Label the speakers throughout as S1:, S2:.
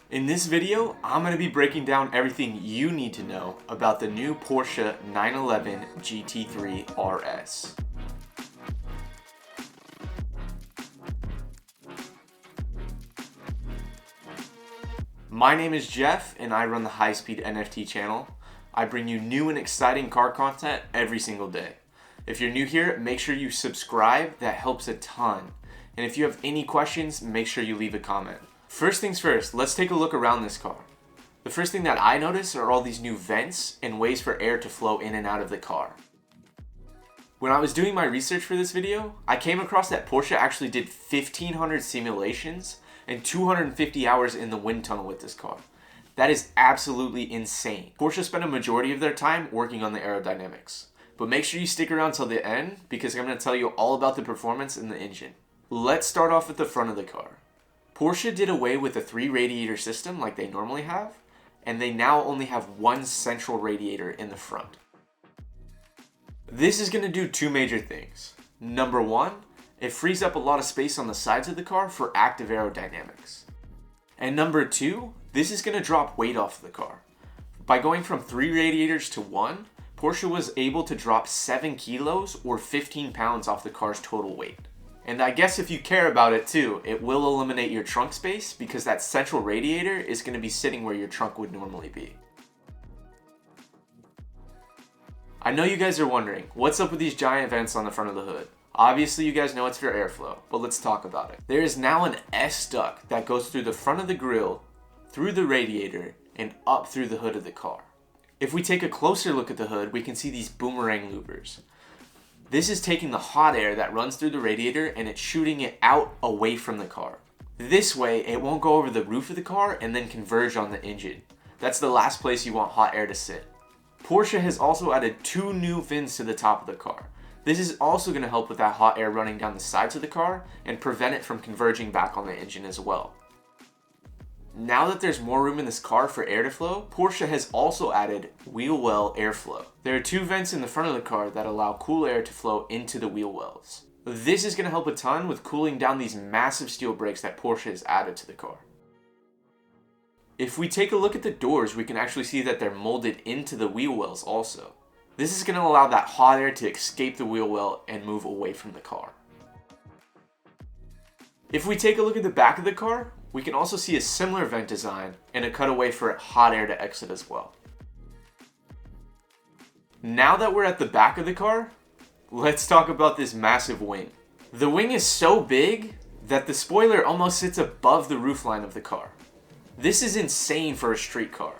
S1: In this video, I'm going to be breaking down everything you need to know about the new Porsche 911 GT3 RS. My name is Jeff and I run the High Speed NFT channel. I bring you new and exciting car content every single day. If you're new here, make sure you subscribe, that helps a ton. And if you have any questions, make sure you leave a comment. First things first, let's take a look around this car. The first thing that I notice are all these new vents and ways for air to flow in and out of the car. When I was doing my research for this video, I came across that Porsche actually did 1,500 simulations and 250 hours in the wind tunnel with this car. That is absolutely insane. Porsche spent a majority of their time working on the aerodynamics. But make sure you stick around till the end because I'm going to tell you all about the performance in the engine. Let's start off at the front of the car. Porsche did away with a 3 radiator system like they normally have, and they now only have one central radiator in the front. This is going to do two major things. Number one, it frees up a lot of space on the sides of the car for active aerodynamics. And number two, this is going to drop weight off the car. By going from 3 radiators to 1, Porsche was able to drop 7 kilos or 15 pounds off the car's total weight. And I guess if you care about it too, it will eliminate your trunk space because that central radiator is going to be sitting where your trunk would normally be. I know you guys are wondering, what's up with these giant vents on the front of the hood? Obviously you guys know it's for airflow, but let's talk about it. There is now an S-duct that goes through the front of the grille, through the radiator, and up through the hood of the car. If we take a closer look at the hood, we can see these boomerang louvers. This is taking the hot air that runs through the radiator and it's shooting it out away from the car. This way, it won't go over the roof of the car and then converge on the engine. That's the last place you want hot air to sit. Porsche has also added 2 new fins to the top of the car. This is also going to help with that hot air running down the sides of the car and prevent it from converging back on the engine as well. Now that there's more room in this car for air to flow, Porsche has also added Wheelwell airflow. There are 2 vents in the front of the car that allow cool air to flow into the wheel wells. This is going to help a ton with cooling down these massive steel brakes that Porsche has added to the car. If we take a look at the doors, we can actually see that they're molded into the wheel wells also. This is going to allow that hot air to escape the wheel well and move away from the car. If we take a look at the back of the car, we can also see a similar vent design and a cutaway for hot air to exit as well. Now that we're at the back of the car, let's talk about this massive wing. The wing is so big that the spoiler almost sits above the roofline of the car. This is insane for a street car.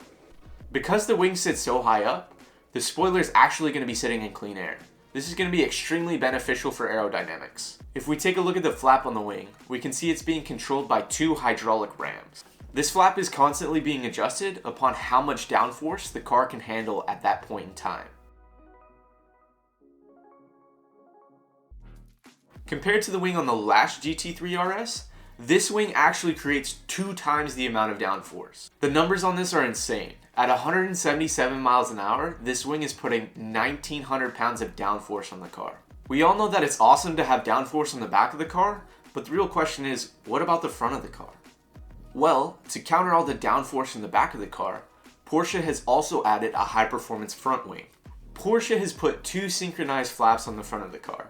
S1: Because the wing sits so high up, the spoiler is actually going to be sitting in clean air. This is going to be extremely beneficial for aerodynamics. If we take a look at the flap on the wing, we can see it's being controlled by 2 hydraulic rams. This flap is constantly being adjusted upon how much downforce the car can handle at that point in time. Compared to the wing on the last GT3 RS, this wing actually creates 2 times the amount of downforce. The numbers on this are insane. At 177 miles an hour, this wing is putting 1,900 pounds of downforce on the car. We all know that it's awesome to have downforce on the back of the car, but the real question is, what about the front of the car? Well, to counter all the downforce in the back of the car, Porsche has also added a high-performance front wing. Porsche has put 2 synchronized flaps on the front of the car.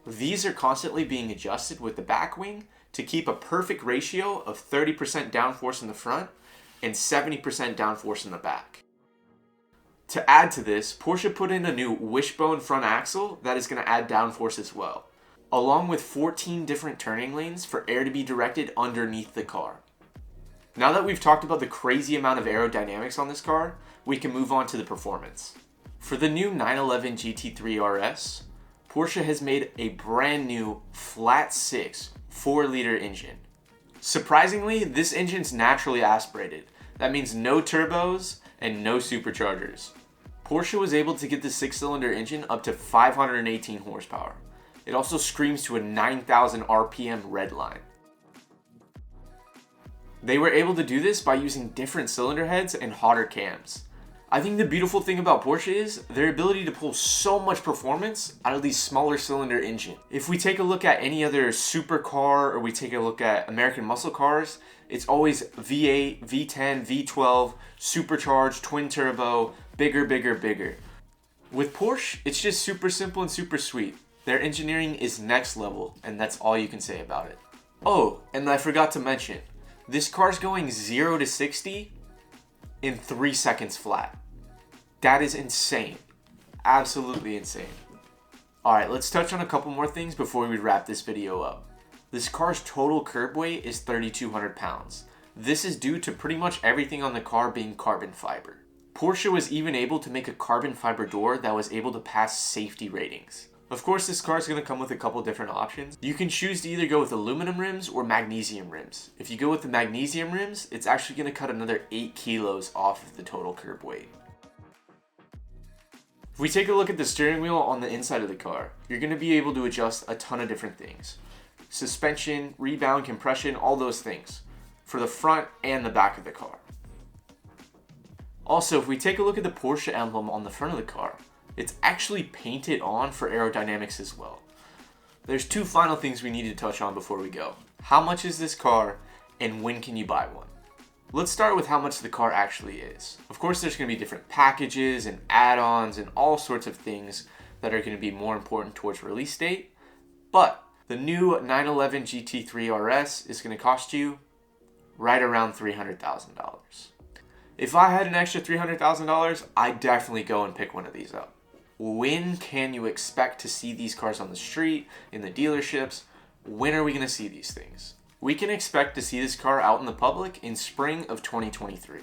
S1: These are constantly being adjusted with the back wing to keep a perfect ratio of 30% downforce in the front and 70% downforce in the back. To add to this, Porsche put in a new wishbone front axle that is going to add downforce as well, along with 14 different turning lanes for air to be directed underneath the car. Now that we've talked about the crazy amount of aerodynamics on this car, we can move on to the performance. For the new 911 GT3 RS, Porsche has made a brand new flat 6 4-liter engine. Surprisingly, this engine's naturally aspirated. That means no turbos and no superchargers. Porsche was able to get the 6-cylinder engine up to 518 horsepower. It also screams to a 9,000 RPM redline. They were able to do this by using different cylinder heads and hotter cams. I think the beautiful thing about Porsche is their ability to pull so much performance out of these smaller cylinder engine. If we take a look at any other supercar or we take a look at American muscle cars, it's always V8, V10, V12, supercharged, twin turbo, bigger, bigger, bigger. With Porsche, it's just super simple and super sweet. Their engineering is next level, and that's all you can say about it. Oh, and I forgot to mention, this car's going 0 to 60 in 3 seconds flat. That is insane. Absolutely insane. Alright, let's touch on a couple more things before we wrap this video up. This car's total curb weight is 3,200 pounds. This is due to pretty much everything on the car being carbon fiber. Porsche was even able to make a carbon fiber door that was able to pass safety ratings. Of course, this car is going to come with a couple different options. You can choose to either go with aluminum rims or magnesium rims. If you go with the magnesium rims, it's actually going to cut another 8 kilos off of the total curb weight. If we take a look at the steering wheel on the inside of the car, you're going to be able to adjust a ton of different things. Suspension, rebound, compression, all those things. For the front and the back of the car. Also, if we take a look at the Porsche emblem on the front of the car, it's actually painted on for aerodynamics as well. There's two final things we need to touch on before we go. How much is this car, and when can you buy one? Let's start with how much the car actually is. Of course, there's going to be different packages and add-ons and all sorts of things that are going to be more important towards release date, but the new 911 GT3 RS is going to cost you right around $300,000. If I had an extra $300,000, I'd definitely go and pick one of these up. When can you expect to see these cars on the street, in the dealerships? When are we going to see these things? We can expect to see this car out in the public in spring of 2023.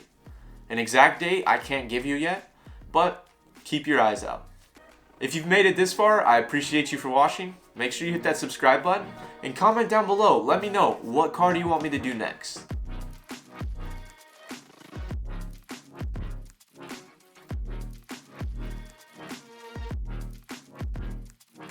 S1: An exact date I can't give you yet, but keep your eyes out. If you've made it this far, I appreciate you for watching. Make sure you hit that subscribe button and comment down below. Let me know, what car do you want me to do next?